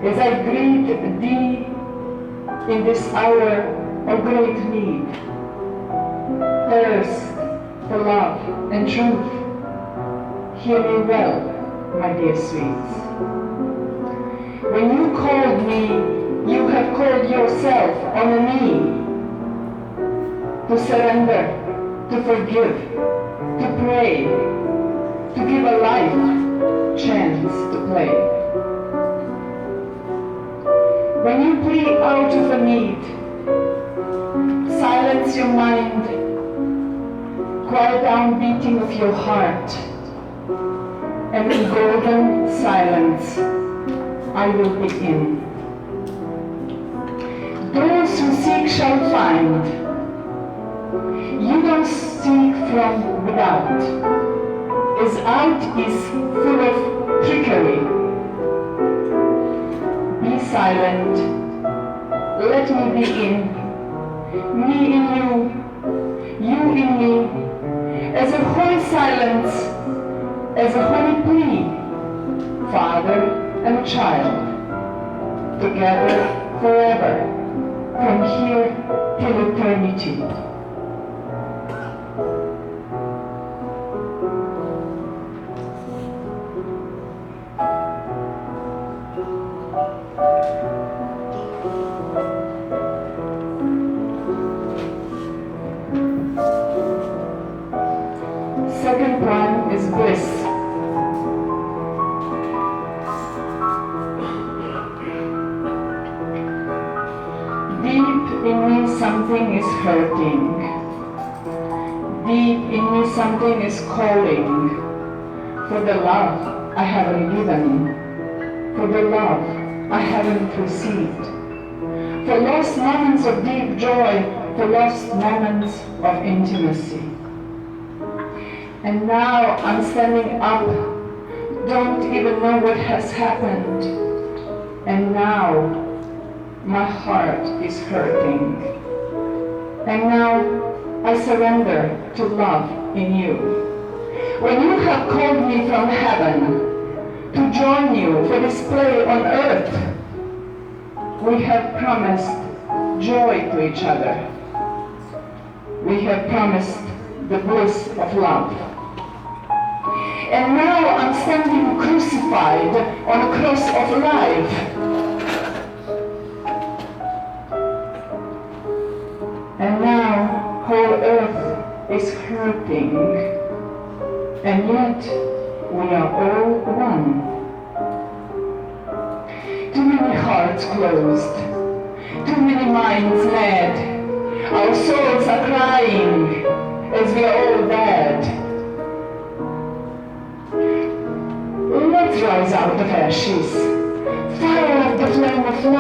as I greet Thee in this hour of great need, thirst for love and truth. Hear me well, my dear sweets. When you called me, you have called yourself on a knee to surrender, to forgive, to pray, to give a life chance to play. When you plead out of a need, silence your mind, quiet down beating of your heart, and in golden silence I will begin. Those who seek shall find. You don't seek from without, as out is full of trickery. Be silent, let me be in, me in you in me, as a holy silence, as a holy plea, father and child, together forever, from here till eternity. Second one is bliss. Deep in me something is hurting. Deep in me something is calling for the love I haven't given, for the love I haven't received, for lost moments of deep joy, for lost moments of intimacy. And now I'm standing up, don't even know what has happened. And now my heart is hurting. And now I surrender to love in you. When you have called me from heaven to join you for display on earth, we have promised joy to each other. We have promised the bliss of love. And now I'm standing crucified on a cross of life. And now whole earth is hurting. And yet we are all one. Too many hearts closed, too many minds mad. Our souls are crying as we are all dead. Let's rise out of ashes, fire up the flame of love.